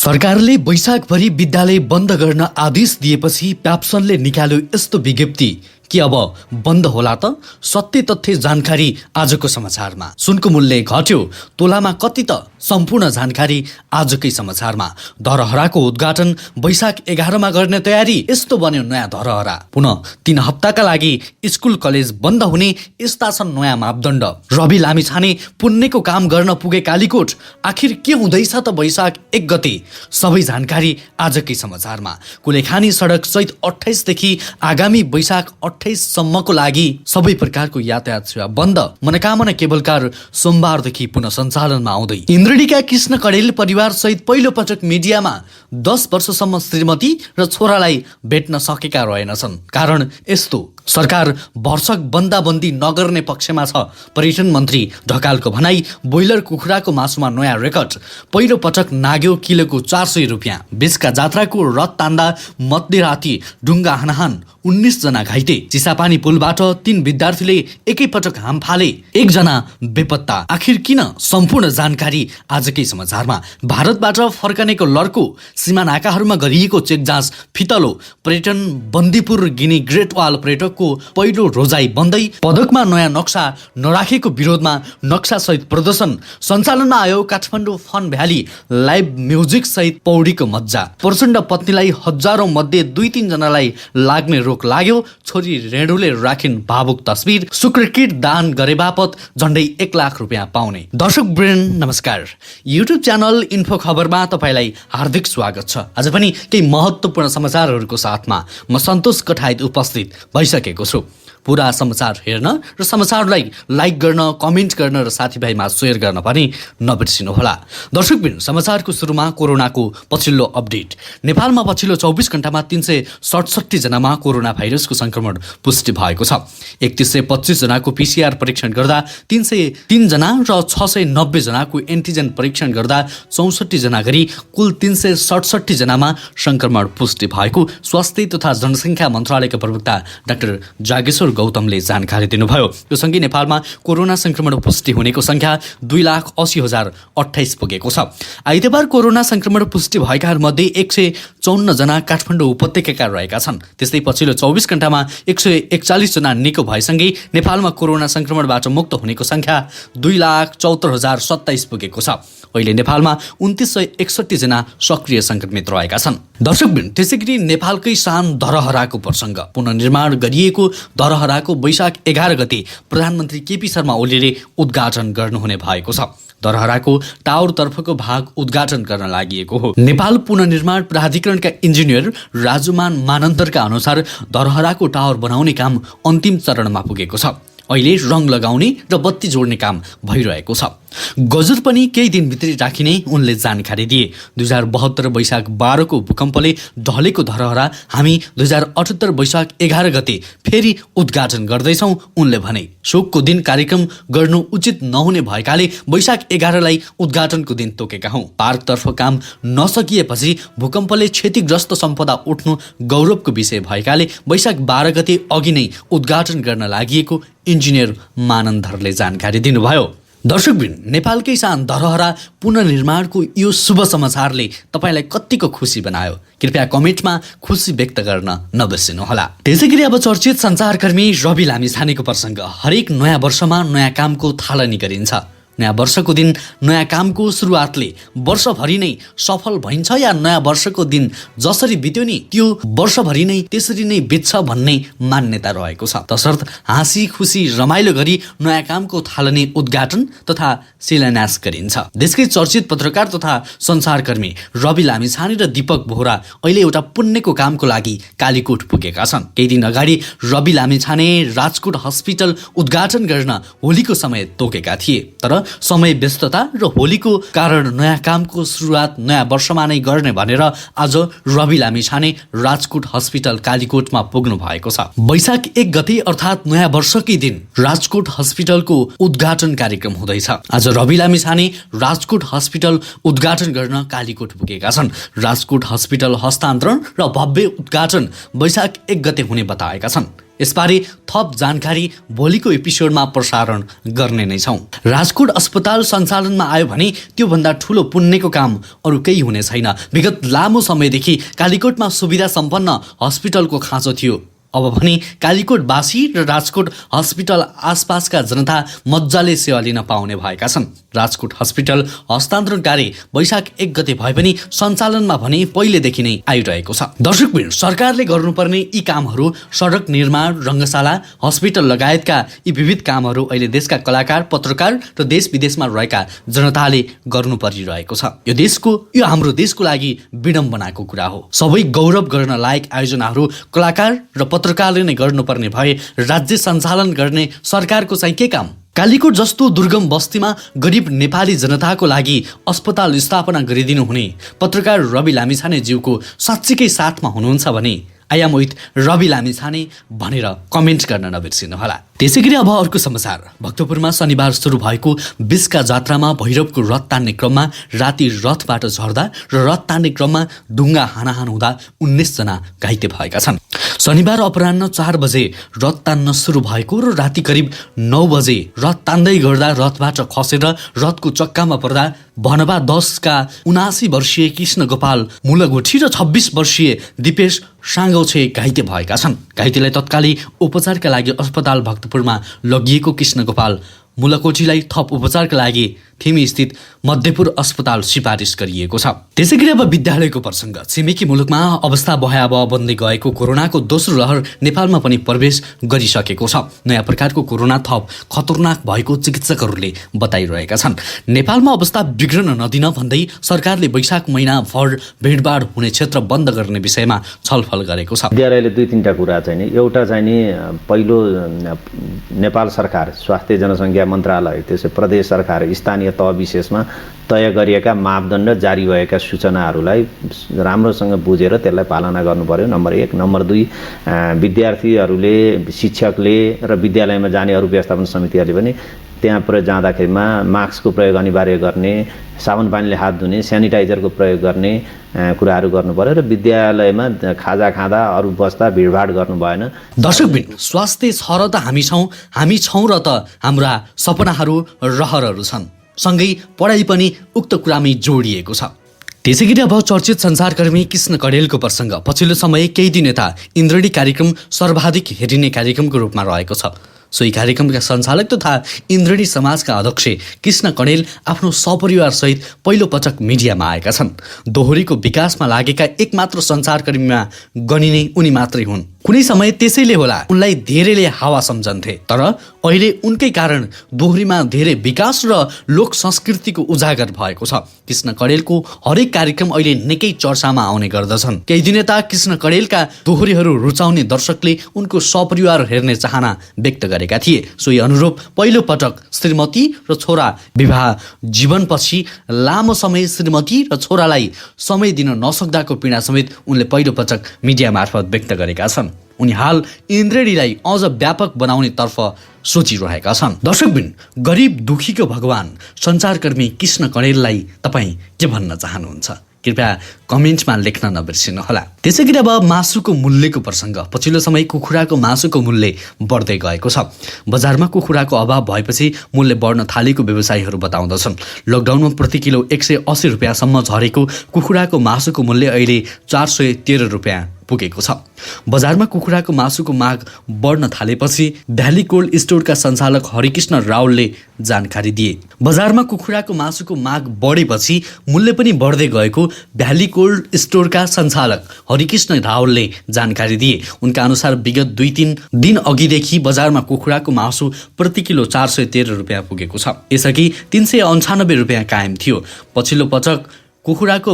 सरकारले वैशाखभरि विद्यालय बन्द गर्न आदेश दिएपछि प्याप्सनले निकाल्यो यस्तो विज्ञप्ति कि अब बन्द होला त। सत्य तथ्य जानकारी आजको समाचारमा। सुनको मूल्य घट्यो तोलामा कति त, सम्पूर्ण जानकारी आजकै समाचारमा। धरहराको उद्घाटन वैशाख 11 गर्ने तयारी, यस्तो बन्यो नयाँ धरहरा। पुनः 3 हप्ताका लागि स्कुल कलेज बन्द हुने, यस्ता छन् नयाँ मापदण्ड। रवि लामिछाने पुण्यको काम गर्न पुगे कालीकोट, आखिर के हुँदैछ त वैशाख 1 गते? सबै जानकारी आजकै समाचारमा। कुलेखानी सडक चैत 28 देखि आगामी वैशाख 28 सम्मको लागि सबै प्रकारको यातायात सेवा बन्द। मनोकामना केबल कार सोमबारदेखि पुनः सञ्चालनमा आउँदै। इन्द्रडीका कृष्ण कडेल परिवार सहित पहिलो पटक मिडियामा 10 वर्षसम्म श्रीमती र छोरालाई भेट्न सकेका रहेनछन्। कारण यस्तो, सरकार भर्सक बन्दाबन्दी नगर्ने पक्षमा छ। पर्यटन मन्त्री ढकालको भनाई, ब्रोइलर कुखुराको मासुमा नयाँ रेकर्ड। पहिलो पटक नाग्यो किलोको 400 रुपियाँ। बिचका जात्राको रथ तान्दा मध्यराती ढुङ्गा हानहान, 19 जना घाइते। चिसापानी पुलबाट 3 विद्यार्थीले एकैपटक हाम फाले, 1 जना बेपत्ता। आखिर किन? सम्पूर्ण जानकारी आजकै समाचारमा। भारतबाट फर्कनेको लड्को, सीमा नाकाहरूमा गरिएको चेक जाँच फितलो। पर्यटन बन्दीपुर गिनी ग्रेट वाल पर्यटकको पहिलो रोजाई बन्दै। पदकमा नयाँ नक्सा नराखेको विरोधमा नक्सा सहित प्रदर्शन। सञ्चालनमा आयो Kathmandu Fun Valley, live music सहित पौडीको मज्जा। प्रचण्ड पत्नीलाई हजारौं मध्ये 2-3 जनालाई लाग्ने रोक लाग्यो। छोरी रेणुले राखिन् भावुक तस्बिर। शुक्र किट दान गरे बापत झण्डै 1 लाख रुपियाँ पाउने। दर्शक वृन्द नमस्कार, युट्युब च्यानल इन्फो खबरमा तपाईलाई हार्दिक स्वागत छ। आज पनि केही महत्त्वपूर्ण समाचारहरूको साथमा म सन्तोष कठायत उपस्थित भइसकेको छु। पुरा समाचार हेर्न र समाचारलाई लाइक गर्न, कमेन्ट गर्न र साथीभाइमा सेयर गर्न पनि नबिर्सिनुहोला। दर्शकबिन, समाचारको सुरुमा कोरोनाको पछिल्लो अपडेट। नेपालमा पछिल्लो 24 घण्टामा 367 जनामा कोरोना भाइरसको संक्रमण पुष्टि भएको छ। 3125 जनाको PCR परीक्षण गर्दा 303 जना र 690 जनाको एन्टिजेन परीक्षण गर्दा 64 जना गरी कुल 367 जनामा संक्रमण पुष्टि भएको स्वास्थ्य तथा जनसङ्ख्या मन्त्रालयका प्रवक्ता डाक्टर जागेश्वर गौतमले जानकारी दिनुभयो। यो सँगै नेपालमा कोरोना संक्रमण पुष्टि हुनेको संख्या 2,80,028 पुगेको छ। आइतबार कोरोना संक्रमण पुष्टि भएकाहरूमध्ये 154 जना काठमाडौँ उपत्यकाका रहेका छन्। त्यस्तै पछिल्लो 24 घण्टामा 141 जना निको भएसँगै नेपालमा कोरोना संक्रमणबाट मुक्त हुनेको संख्या 2,74,027 पुगेको छ। अहिले नेपालमा 2,961 जना सक्रिय संक्रमित रहेका छन्। दर्शकबिन, त्यसैगरी नेपालकै शान धरहराको प्रसङ्ग। पुनर्निर्माण गरिएको धरहराको वैशाख 11 गते प्रधानमन्त्री केपी शर्मा ओलीले उद्घाटन गर्नुहुने भएको छ। धरहराको टावरतर्फको भाग उद्घाटन गर्न लागि हो। नेपाल पुनर्निर्माण प्राधिकरणका इन्जिनियर राजुमान मानन्दरका अनुसार धरहराको टावर बनाउने काम अन्तिम चरणमा पुगेको छ। अहिले रङ लगाउने र बत्ती जोड्ने काम भइरहेको छ। गजुर पनि केही दिनभित्रै राखिने उनले जानकारी दिए। 2072 वैशाख 12 को भूकम्पले ढलेको धरहरा हामी 2078 वैशाख 11 गते फेरि उद्घाटन गर्दैछौँ, उनले भने। शोकको दिन कार्यक्रम गर्नु उचित नहुने भएकाले वैशाख 11 लाई उद्घाटनको दिन तोकेका हौँ। पार्कतर्फ काम नसकिएपछि भूकम्पले क्षतिग्रस्त सम्पदा उठ्नु गौरवको विषय भएकाले वैशाख 12 गते अघि नै उद्घाटन गर्न लागि इन्जिनियर मानन्दरले जानकारी दिनुभयो। दर्शकबिन, नेपालकै शान धरहरा पुनर्निर्माणको यो शुभ समाचारले तपाईलाई कतिको खुसी बनायो? कृपया कमेन्टमा खुसी व्यक्त गर्न नबिर्सिनुहोला। त्यसैगरी अब चर्चित सञ्चारकर्मी रवि लामिछानेको प्रसङ्ग। हरेक नयाँ वर्षमा नयाँ कामको थालनी गरिन्छ। नयाँ वर्षको दिन नयाँ कामको सुरुवातले वर्षभरि नै सफल भइन्छ या नयाँ वर्षको दिन जसरी बित्यो नि त्यो वर्षभरि नै त्यसरी नै बित्छ भन्ने मान्यता रहेको छ। तसर्थ हाँसी खुसी रमाइलो गरी नयाँ कामको थालनी उद्घाटन तथा शिलान्यास गरिन्छ। देशकै चर्चित पत्रकार तथा सञ्चारकर्मी रवि लामिछाने र दीपक बोहरा अहिले एउटा पुण्यको कामको लागि कालीकोट पुगेका छन्। केही दिन अगाडि रवि लामिछाने राजकोट हस्पिटल उद्घाटन गर्न होलीको समय तोकेका थिए, तर समय व्यस्तता र होलीको कारण नयाँ कामको सुरुवात नयाँ वर्षमा नै गर्ने भनेर आज रवि लामिछाने राजकोट हस्पिटल कालीकोटमा पुग्नु भएको छ। वैशाख 1 गते अर्थात् नयाँ वर्षकै दिन राजकोट हस्पिटलको उद्घाटन कार्यक्रम हुँदैछ। आज रवि लामिछाने राजकोट हस्पिटल उद्घाटन गर्न कालीकोट पुगेका छन्। राजकोट हस्पिटल हस्तान्तरण र भव्य उद्घाटन वैशाख 1 गते हुने बताएका छन्। यसबारे थप जानकारी भोलिको एपिसोडमा प्रसारण गर्ने नै छौँ। राजकोट अस्पताल सञ्चालनमा आयो भने त्योभन्दा ठुलो पुण्यको काम अरू केही हुने छैन। विगत लामो समयदेखि कालीकोटमा सुविधा सम्पन्न हस्पिटलको खाँचो थियो। अब भने कालीकोटवासी र राजकोट हस्पिटल आसपासका जनता मजाले सेवा लिन पाउने भएका छन्। राजकोट हस्पिटल हस्तान्तरण कार्य वैशाख 1 गते भए पनि सञ्चालनमा भने पहिलेदेखि नै आइरहेको छ। दर्शकवृन्द, सरकारले गर्नुपर्ने यी कामहरू सडक निर्माण, रङ्गशाला, हस्पिटल लगायतका यी विविध कामहरू अहिले देशका कलाकार, पत्रकार र देश विदेशमा रहेका जनताले गर्नु परिरहेको छ। यो हाम्रो देशको लागि विडम्बनाको कुरा हो। सबै गौरव गर्न लायक आयोजनाहरू कलाकार र पत्रकारले नै गर्नुपर्ने भए राज्य सञ्चालन गर्ने सरकारको चाहिँ के काम? कालीकोट जस्तो दुर्गम बस्तीमा गरिब नेपाली जनताको लागि अस्पताल स्थापना गरिदिनु हुने पत्रकार रवि लामिछाने ज्यूको साँच्चीकै साथमा हुनुहुन्छ भने I am with Rabi Lamichhane भनेर कमेन्ट गर्न नबिर्सिनुहोला। त्यसैगरी अब अर्को समाचार। भक्तपुरमा शनिबार सुरु भएको बिसका जात्रामा भैरवको रथ तान्ने क्रममा राति रथबाट झर्दा र रथ तान्ने क्रममा ढुङ्गा हानाहान हुँदा 19 जना घाइते भएका छन्। शनिबार अपराह्न 4 बजे रथ तान्न सुरु भएको र राति करिब 9 बजे रथ तान्दै गर्दा रथबाट खसेर रथको चक्कामा पर्दा भनवा 10 का 79 वर्षीय कृष्ण गोपाल मुलगोठी र 26 वर्षीय दिपेश साङ्गौछे घाइते भएका छन्। घाइतेलाई तत्कालै उपचारका लागि अस्पताल भक्तपुरमा लगिएको कृष्ण गोपाल मुलकोटीलाई थप उपचारका लागि थिमी स्थित मध्यपुर अस्पताल सिफारिस गरिएको छ। त्यसैगरी अब विद्यालयको प्रसङ्ग। छिमेकी मुलुकमा अवस्था भयावह बन्दै गएको कोरोनाको दोस्रो लहर नेपालमा पनि प्रवेश गरिसकेको छ। नयाँ प्रकारको कोरोना थप खतरनाक भएको चिकित्सकहरूले बताइरहेका छन्। नेपालमा अवस्था बिग्रन नदिन भन्दै सरकारले वैशाख महिनाभर भिडभाड हुने क्षेत्र बन्द गर्ने विषयमा छलफल गरेको छ। विद्यालयले 2-3टा कुरा चाहिँ नि, एउटा चाहिँ नि पहिलो नेपाल सरकार स्वास्थ्य जनसङ्ख्या मन्त्रालय, त्यसै प्रदेश सरकार, स्थानीय तह विशेषमा तय गरिएका मापदण्ड, जारी भएका सूचनाहरूलाई राम्रोसँग बुझेर त्यसलाई पालना गर्नु पर्यो, नम्बर 1। नम्बर 2, विद्यार्थीहरूले, शिक्षकले र विद्यालयमा जाने अरू व्यवस्थापन समितिहरूले पनि त्यहाँ जाँदाखेरिमा मास्कको प्रयोग अनिवार्य गर्ने, साबुन पानीले हात धुने, सेनिटाइजरको प्रयोग गर्ने कुराहरू गर्नु पर्यो र विद्यालयमा खाजा खाँदा अरू बस्दा भिडभाड गर्नु भएन। दर्शकबिन, स्वास्थ्य छ र त हामी छौँ र त हाम्रा सपनाहरू रहरहरू छन्। सँगै पढाइ पनि उक्त कुरामै जोडिएको छ। त्यसैगरी अब चर्चित सञ्चारकर्मी कृष्ण कडेलको प्रसङ्ग। पछिल्लो समय केही दिन यता इन्द्रणी कार्यक्रम सर्वाधिक हेरिने कार्यक्रमको रूपमा रहेको छ। सोही कार्यक्रमका सञ्चालक तथा इन्द्रणी समाजका अध्यक्ष कृष्ण कडेल आफ्नो सपरिवारसहित पहिलो पटक मिडियामा आएका छन्। दोहोरीको विकासमा लागेका एकमात्र सञ्चारकर्मीमा गनिने उनी मात्रै हुन्। कुनै समय त्यसैले होला उनलाई धेरैले हावा सम्झन्थे, तर अहिले उनकै कारण दोहोरीमा धेरै विकास र लोक संस्कृतिको उजागर भएको छ। कृष्ण कडेलको हरेक कार्यक्रम अहिले निकै चर्चामा आउने गर्दछन्। केही दिन यता कृष्ण कडेलका दोहोरीहरू रुचाउने दर्शकले उनको सपरिवार हेर्ने चाहना व्यक्त गरेका थिए। सोही अनुरूप पहिलो पटक श्रीमती र छोरा विवाह जीवनपछि लामो समय श्रीमती र छोरालाई समय दिन नसक्दाको पीडा समेत उनले पहिलो पटक मिडिया मार्फत व्यक्त गरेका छन्। उनी हाल इन्द्रेणीलाई अझ व्यापक बनाउने तर्फ सोचिरहेका छन्। दर्शकबिन, गरिब दुखीको भगवान सञ्चारकर्मी कृष्ण कडेललाई तपाईँ के भन्न चाहनुहुन्छ? कृपया कमेन्टमा लेख्न नबिर्सिनुहोला। त्यसैगरी अब मासुको मूल्यको प्रसङ्ग। पछिल्लो समय कुखुराको मासुको मूल्य बढ्दै गएको छ। बजारमा कुखुराको अभाव भएपछि मूल्य बढ्न थालेको व्यवसायीहरू बताउँदछन्। लकडाउनमा प्रति किलो 180 रुपियाँसम्म झरेको कुखुराको मासुको मूल्य अहिले 413 रुपियाँ पुगेको छ। बजारमा कुखुराको मासुको माग बढ्न थालेपछि भ्याली कोल्ड स्टोरका सञ्चालक हरिकृष्ण रावलले जानकारी दिए। बजारमा कुखुराको मासुको माग बढेपछि मूल्य पनि बढ्दै गएको भ्याली कोल्ड स्टोरका सञ्चालक हरिकृष्ण रावलले जानकारी दिए। उनका अनुसार विगत 2-3 दिन अघिदेखि बजारमा कुखुराको मासु प्रति किलो 413 रुपियाँ पुगेको छ। यसअघि 398 रुपियाँ कायम थियो। पहिलो पटक कुखुराको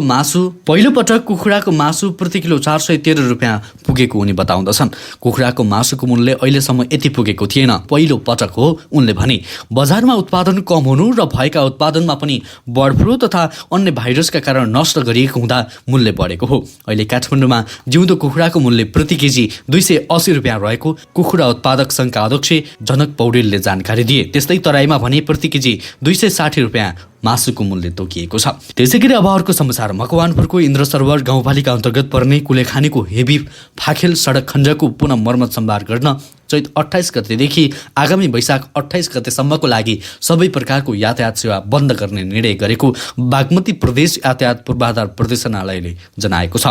मासु प्रति किलो 413 रुपियाँ पुगेको उनी बताउँदछन्। कुखुराको मासुको मूल्य अहिलेसम्म यति पुगेको थिएन, पहिलो पटक हो उनले भने। बजारमा उत्पादन कम हुनु र भएका उत्पादनमा पनि बर्ड फ्लू तथा अन्य भाइरसका कारण नष्ट गरिएको हुँदा मूल्य बढेको हो। अहिले काठमाडौँमा जिउँदो कुखुराको मूल्य प्रति केजी 280 रुपियाँ रहेको कुखुरा उत्पादक सङ्घका अध्यक्ष जनक पौडेलले जानकारी दिए। त्यस्तै तराईमा भने प्रति केजी 260 रुपियाँ मासुको मूल्य तोकिएको छ। त्यसैगरी अब अर्को समाचार। मकवानपुरको इन्द्र सरोवर गाउँपालिका अन्तर्गत पर्ने कुलेखानीको हेबी फाखेल सडक खण्डको पुनः मर्मत सम्भार गर्न चैत 28 गतेदेखि आगामी वैशाख 28 गतेसम्मको लागि सबै प्रकारको यातायात सेवा बन्द गर्ने निर्णय गरेको बागमती प्रदेश यातायात पूर्वाधार निर्देशनालयले जनाएको छ।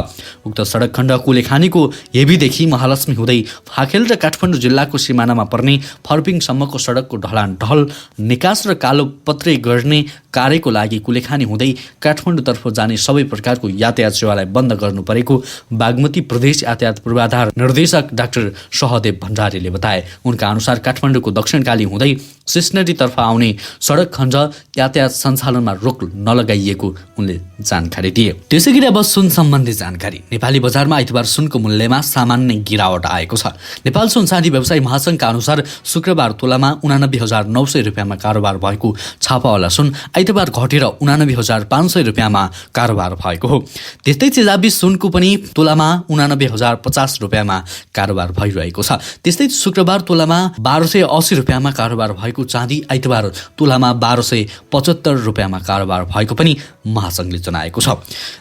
उक्त सडक खण्ड कुलेखानीको हेबीदेखि महालक्ष्मी हुँदै फाखेल र काठमाडौँ जिल्लाको सिमानामा पर्ने फर्पिङसम्मको सडकको ढलान ढल निकास र कालो पत्रे गर्ने कार्यको लागि कुलेखानी हुँदै काठमाडौँतर्फ जाने सबै प्रकारको यातायात सेवालाई बन्द गर्नु परेको बागमती प्रदेश यातायात पूर्वाधार निर्देशक डाक्टर सहदेव भण्डारीले बताए। उनका अनुसार काठमाडौँको दक्षिणकाली हुँदै सिस्नरीतर्फ आउने सडक खण्ड यातायात सञ्चालनमा रोक नलगाइएको उनले जानकारी दिए। त्यसैगरी अब सुन सम्बन्धी जानकारी। नेपाली बजारमा आइतबार सुनको मूल्यमा सामान्य गिरावट आएको छ। नेपाल सुन चाँदी व्यवसायी महासङ्घका अनुसार शुक्रबार तोलामा 89,900 रुपियाँमा कारोबार भएको छापावाला सुन आइतबार घटेर 89,500 रुपियाँमा कारोबार भएको हो। त्यस्तै तेजाबी सुनको पनि तोलामा 89,050 रुपियाँमा कारोबार भइरहेको छ। त्यस्तै शुक्रबार तोलामा 1,280 रुपियाँमा कारोबार भएको चाँदी आइतबार तोलामा 1,275 रुपियाँमा कारोबार भएको पनि महासङ्घले जनाएको छ।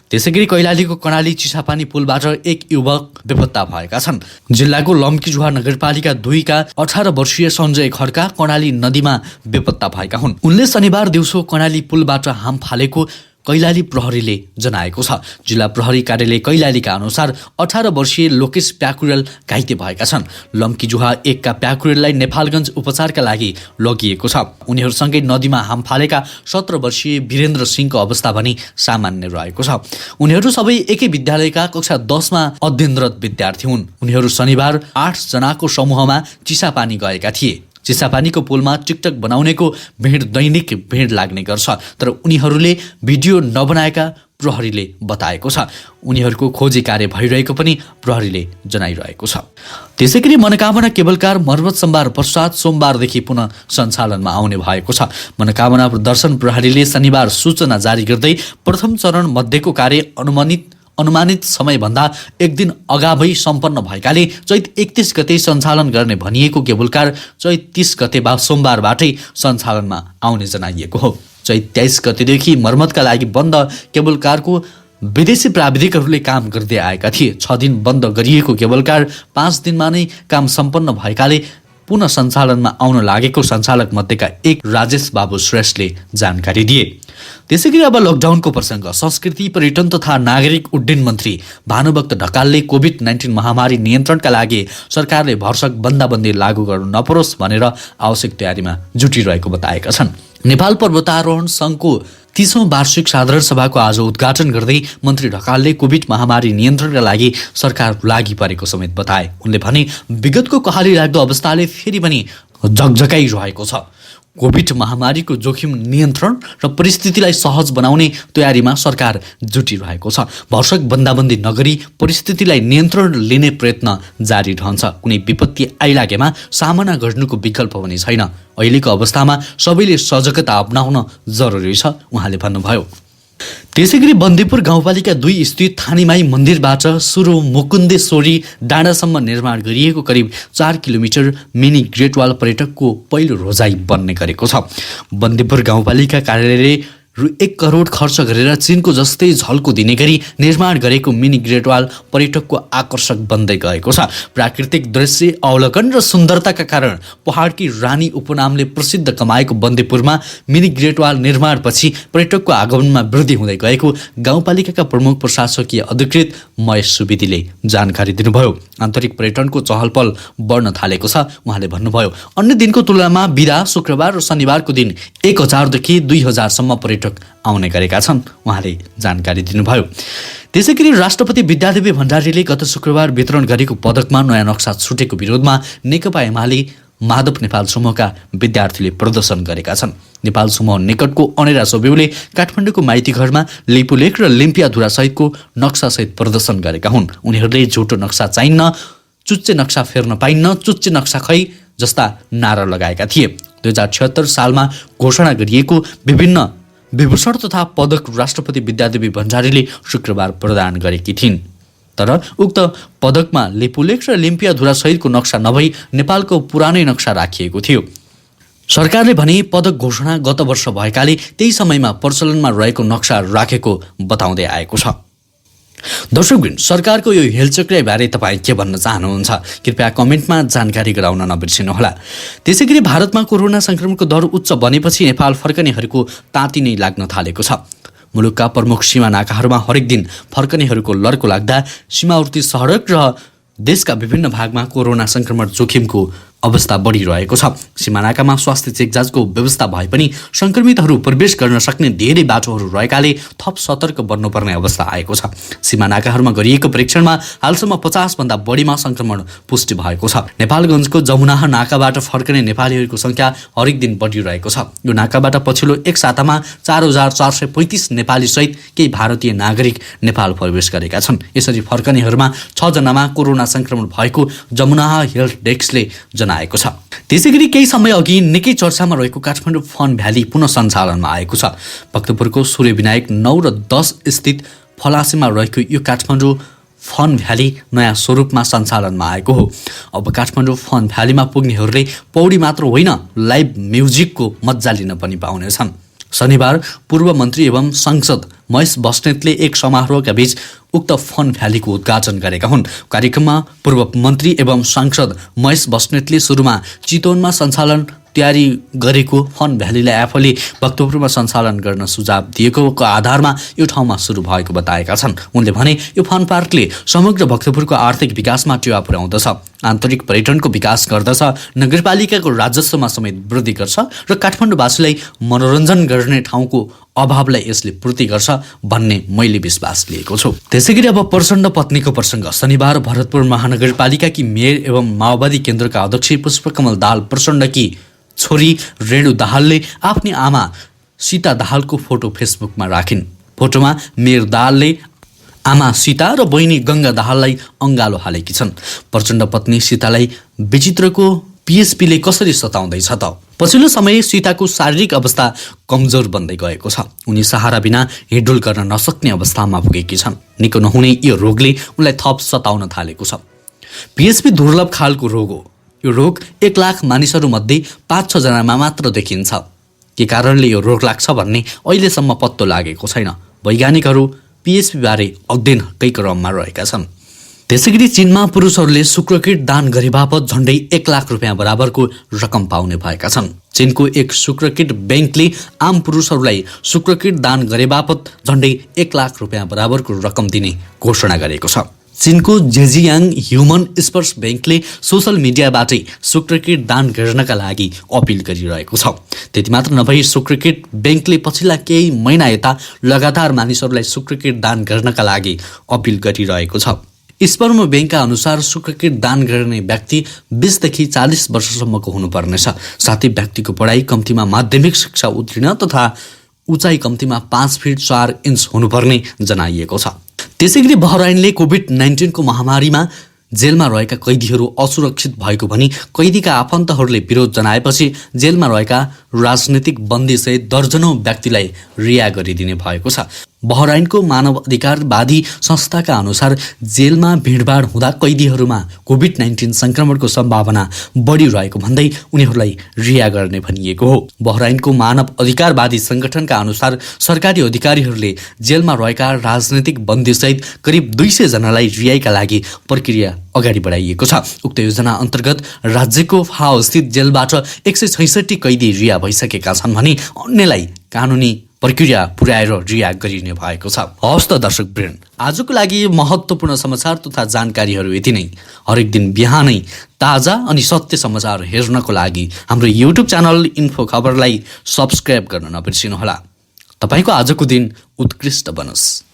त्यसैगरी कैलालीको कर्णाली चिसापानी पुलबाट एक युवक बेपत्ता भएका छन्। जिल्लाको लम्कीजुहा नगरपालिका 2 का 18 वर्षीय सञ्जय खड्का कर्णाली नदीमा बेपत्ता भएका हुन्। उनले शनिबार दिउँसो कर्णाली पुलबाट हाम फालेको कैलाली प्रहरीले जनाएको छ। जिल्ला प्रहरी कार्यालय कैलालीका अनुसार 18 वर्षीय लोकेश प्याकुरेल घाइते भएका छन्। लम्कीजुहा 1 का प्याकुरेललाई नेपालगञ्ज उपचारका लागि लगिएको छ। उनीहरूसँगै नदीमा हाम फालेका 17 वर्षीय वीरेन्द्र सिंहको अवस्था पनि सामान्य रहेको छ। उनीहरू सबै एकै विद्यालयका कक्षा 10 मा अध्ययनरत विद्यार्थी हुन्। उनीहरू शनिबार 8 जनाको समूहमा चिसापानी गएका थिए। चिसापानीको पुलमा टिकटक बनाउनेको भिड दैनिक भिड लाग्ने गर्छ, तर उनीहरूले भिडियो नबनाएका प्रहरीले बताएको छ। उनीहरूको खोजी कार्य भइरहेको पनि प्रहरीले जनाइरहेको छ। त्यसैगरी मनोकामना केबल कार मर्मत सम्भार पश्चात सोमबारदेखि पुनः सञ्चालनमा आउने भएको छ। मनोकामना दर्शन प्रहरीले शनिबार सूचना जारी गर्दै प्रथम चरण मध्येको कार्य अनुमानित समयभन्दा एक दिन अगावै सम्पन्न भएकाले चैत 31 गते सञ्चालन गर्ने भनिएको केबल कार चैत 30 गते सोमबारबाटै सञ्चालनमा आउने जनाइएको हो। चैत 23 गतेदेखि मर्मतका लागि बन्द केबल कारको विदेशी प्राविधिकहरूले काम गर्दै आएका थिए। 6 दिन बन्द गरिएको केबल कार 5 दिनमा नै काम सम्पन्न भएकाले पुनः सञ्चालनमा आउन लागेको सञ्चालक मध्येका एक राजेश बाबु श्रेष्ठले जानकारी दिए। त्यसैगरी अब लकडाउनको प्रसङ्ग। संस्कृति पर्यटन तथा नागरिक उड्डयन मन्त्री भानुभक्त ढकालले कोभिड-19 महामारी नियन्त्रणका लागि सरकारले भरसक बन्दाबन्दी लागू गर्नु नपरोस् भनेर आवश्यक तयारीमा जुटिरहेको बताएका छन्। नेपाल पर्वतारोहण सङ्घको 30औं वार्षिक साधारण सभाको आज उद्घाटन गर्दै मन्त्री ढकालले कोभिड महामारी नियन्त्रणका लागि सरकार लागि परेको समेत बताए। उनले भने विगतको कहाली लाग्दो अवस्थाले फेरि पनि झकझकाइरहेको छ। कोभिड महामारीको जोखिम नियन्त्रण र परिस्थितिलाई सहज बनाउने तयारीमा सरकार जुटिरहेको छ। भरसक बन्दाबन्दी नगरी परिस्थितिलाई नियन्त्रण लिने प्रयत्न जारी रहन्छ। कुनै विपत्ति आइलागेमा सामना गर्नुको विकल्प पनि छैन। अहिलेको अवस्थामा सबैले सजगता अपनाउन जरुरी छ, उहाँले भन्नुभयो। त्यसैगरी बन्दीपुर गाउँपालिका 2 स्थित थानीमाई मन्दिरबाट सुरु मुकुन्देश्वरी डाँडासम्म निर्माण गरिएको करिब 4 किलोमिटर मिनी ग्रेट वाल पर्यटकको पहिलो रोजाइ बन्ने गरेको छ। बन्दीपुर गाउँपालिका कार्यालयले रु 1 करोड खर्च गरेर चीनको जस्तै झल्को दिने गरी निर्माण गरेको मिनी ग्रेट वाल पर्यटकको आकर्षक बन्दै गएको छ। प्राकृतिक दृश्य अवलोकन र सुन्दरताका कारण पहाडकी रानी उपनामले प्रसिद्ध कमाएको बन्दीपुरमा मिनी ग्रेट वाल निर्माणपछि पर्यटकको आगमनमा वृद्धि हुँदै गएको गाउँपालिकाका प्रमुख प्रशासकीय अधिकृत महेश सुवेदीले जानकारी दिनुभयो। आन्तरिक पर्यटनको चहलपहल बढ्न थालेको छ, उहाँले भन्नुभयो। अन्य दिनको तुलनामा बिदा शुक्रबार र शनिबारको दिन 1000 देखि 2000 सम्म पर्यटक आउने गरेका छन्, उहाँले जानकारी दिनुभयो। त्यसैगरी राष्ट्रपति विद्यादेवी भण्डारीले गत शुक्रबार वितरण गरेको पदकमा नयाँ नक्सा छुटेको विरोधमा नेकपा एमाले माधव नेपाल समूहका विद्यार्थीले प्रदर्शन गरेका छन्। नेपाल समूह निकटको अनेरा सोब्यूले काठमाडौँको माइती घरमा लिपुलेख र लिम्पियाधुरा सहितको नक्सासहित प्रदर्शन गरेका हुन्। उनीहरूले झुटो नक्सा चाहिन्न, चुच्चे नक्सा फेर्न पाइन्न, चुच्चे नक्सा खै जस्ता नारा लगाएका थिए। 2076 सालमा घोषणा गरिएको विभिन्न विभूषण तथा पदक राष्ट्रपति विद्यादेवी भण्डारीले शुक्रबार प्रदान गरेकी थिइन्। तर उक्त पदकमा लिपुलेख र लिम्पियाधुरा सहितको नक्सा नभई नेपालको पुरानै नक्सा राखिएको थियो। सरकारले भने पदक घोषणा गत वर्ष भएकाले त्यही समयमा प्रचलनमा रहेको नक्सा राखेको बताउँदै आएको छ। दर्शकवृन्द, सरकारको यो हेलचक्राइबारे तपाईँ के भन्न चाहनुहुन्छ? कृपया कमेन्टमा जानकारी गराउन नबिर्सिनुहोला। त्यसैगरी भारतमा कोरोना संक्रमणको दर उच्च बनेपछि नेपाल फर्कनेहरूको ताती नै लाग्न थालेको छ। मुलुकका प्रमुख सीमा नाकाहरूमा हरेक दिन फर्कनेहरूको लर्को लाग्दा सीमावर्ती सडक र देशका विभिन्न भागमा कोरोना संक्रमण जोखिमको अवस्था बढिरहेको छ। सीमानाकामा स्वास्थ्य चेक जाँचको व्यवस्था भए पनि संक्रमितहरू प्रवेश गर्न सक्ने धेरै बाटोहरू रहेकाले थप सतर्क बन्नुपर्ने अवस्था आएको छ। सीमानाकाहरूमा गरिएको परीक्षणमा हालसम्म 50 भन्दा बढीमा संक्रमण पुष्टि भएको छ। नेपालगञ्जको जमुनाह नाकाबाट फर्कने नेपालीहरूको संख्या हरेक दिन बढिरहेको छ। यो नाकाबाट पछिल्लो एक सातामा 4435 नेपाली सहित केही भारतीय नागरिक नेपाल प्रवेश गरेका छन्। यसरी फर्कनेहरूमा 6 जनामा कोरोना संक्रमण भएको जमुनाह हेल्थ डेस्कले जनाएको छ। त्यसैगरी केही समय अघि निकै चर्चामा रहेको काठमाडौँ फन भ्याली पुनः सञ्चालनमा आएको छ। भक्तपुरको सूर्यविनायक 9 र 10 स्थित फलासीमा रहेको यो काठमाडौँ फन भ्याली नयाँ स्वरूपमा सञ्चालनमा आएको हो। अब काठमाडौँ फन भ्यालीमा पुग्नेहरूले पौडी मात्र होइन, लाइभ म्युजिकको मजा लिन पनि पाउनेछन्। शनिबार पूर्व मन्त्री एवं सांसद महेश बस्नेतले एक समारोहका बीच उक्त फन भ्यालीको उद्घाटन गरेका हुन्। कार्यक्रममा पूर्व मन्त्री एवं सांसद महेश बस्नेतले सुरुमा चितवनमा सञ्चालन तयारी गरेको फन भ्यालीलाई आफूले भक्तपुरमा सञ्चालन गर्न सुझाव दिएको आधारमा यो ठाउँमा सुरु भएको बताएका छन्। उनले भने यो फन पार्कले समग्र भक्तपुरको आर्थिक विकासमा टेवा पुर्याउँदछ, आन्तरिक पर्यटनको विकास गर्दछ, नगरपालिकाको राजस्वमा समेत वृद्धि गर्छ र काठमाडौँवासीलाई मनोरञ्जन गर्ने ठाउँको अभावलाई यसले पूर्ति गर्छ भन्ने मैले विश्वास लिएको छु। त्यसैगरी अब प्रचण्ड पत्नीको प्रसङ्ग। शनिबार भरतपुर महानगरपालिकाकी मेयर एवं माओवादी केन्द्रका अध्यक्ष पुष्पकमल दाहाल प्रचण्डकी छोरी रेणु दाहालले आफ्नी आमा सीता दाहालको फोटो फेसबुकमा राखिन्। फोटोमा मेयर दाहालले आमा सीता र बहिनी गङ्गा दाहाललाई अङ्गालो हालेकी छन्। प्रचण्ड पत्नी सीतालाई विचित्रको पिएसपीले कसरी सताउँदैछ त? पछिल्लो समय सीताको शारीरिक अवस्था कमजोर बन्दै गएको छ। उनी सहारा बिना हिँडडुल गर्न नसक्ने अवस्थामा पुगेकी छन्। निको नहुने यो रोगले उनलाई थप सताउन थालेको छ। पिएसपी दुर्लभ खालको रोग हो। यो रोग 1 लाख मानिसहरूमध्ये 5-6 जनामा मात्र देखिन्छ। के कारणले यो रोग लाग्छ भन्ने अहिलेसम्म पत्तो लागेको छैन। वैज्ञानिकहरू पिएसपी बारे अध्ययनकै क्रममा रहेका छन्। त्यसैगरी चीनमा पुरुषहरूले शुक्रकिट दान गरे बापत झण्डै 1 लाख रुपियाँ बराबरको रकम पाउने भएका छन्। चीनको एक शुक्रकिट ब्याङ्कले आम पुरुषहरूलाई शुक्रकिट दान गरे बापत झण्डै 1 लाख रुपियाँ बराबरको रकम दिने घोषणा गरेको छ। चीनको जेजियाङ ह्युमन स्पर्श ब्याङ्कले सोसल मिडियाबाटै शुक्रकिट दान गर्नका लागि अपिल गरिरहेको छ। त्यति मात्र नभई शुक्रकिट ब्याङ्कले पछिल्ला केही महिना यता लगातार मानिसहरूलाई शुक्रकिट दान गर्नका लागि अपिल गरिरहेको छ। स्पर्म ब्याङ्कका अनुसार शुक्रकिट दान गर्ने व्यक्ति 20 देखि 40 वर्षसम्मको हुनुपर्नेछ। साथै व्यक्तिको पढाइ कम्तीमा माध्यमिक शिक्षा उत्तीर्ण तथा उचाइ कम्तीमा 5 फिट 4 इन्च हुनुपर्ने जनाइएको छ। त्यसैगरी बहराइनले कोभिड-19 को महामारीमा जेलमा रहेका कैदीहरू असुरक्षित भएको भनी कैदीका आफन्तहरूले विरोध जनाएपछि जेलमा रहेका राजनीतिक बन्दीसहित दर्जनौं व्यक्तिलाई रिहा गरिदिने भएको छ। बहराइनको मानव अधिकारवादी संस्थाका अनुसार जेलमा भिडभाड हुँदा कैदीहरूमा कोभिड-19 संक्रमणको सम्भावना बढिरहेको भन्दै उनीहरूलाई रिहा गर्ने भनिएको हो। बहराइनको मानव अधिकारवादी संगठनका अनुसार सरकारी अधिकारीहरूले जेलमा रहेका राजनीतिक बन्दीसहित करिब 200 जनालाई रिहाइका लागि प्रक्रिया अगाडि बढाइएको छ। उक्त योजना अन्तर्गत राज्यको फाओ स्थित जेलबाट 166 कैदी रिहा भइसकेका छन् भने अन्यलाई कानुनी प्रक्रिया पुर्याएर रिहा गरिने भएको छ। हवस् त दर्शकवृन्द, आजको लागि महत्त्वपूर्ण समाचार तथा जानकारीहरू यति नै। हरेक दिन बिहानै ताजा अनि सत्य समाचार हेर्नको लागि हाम्रो युट्युब च्यानल इन्फो खबरलाई सब्स्क्राइब गर्न नबिर्सिनुहोला। तपाईको आजको दिन उत्कृष्ट बनोस्।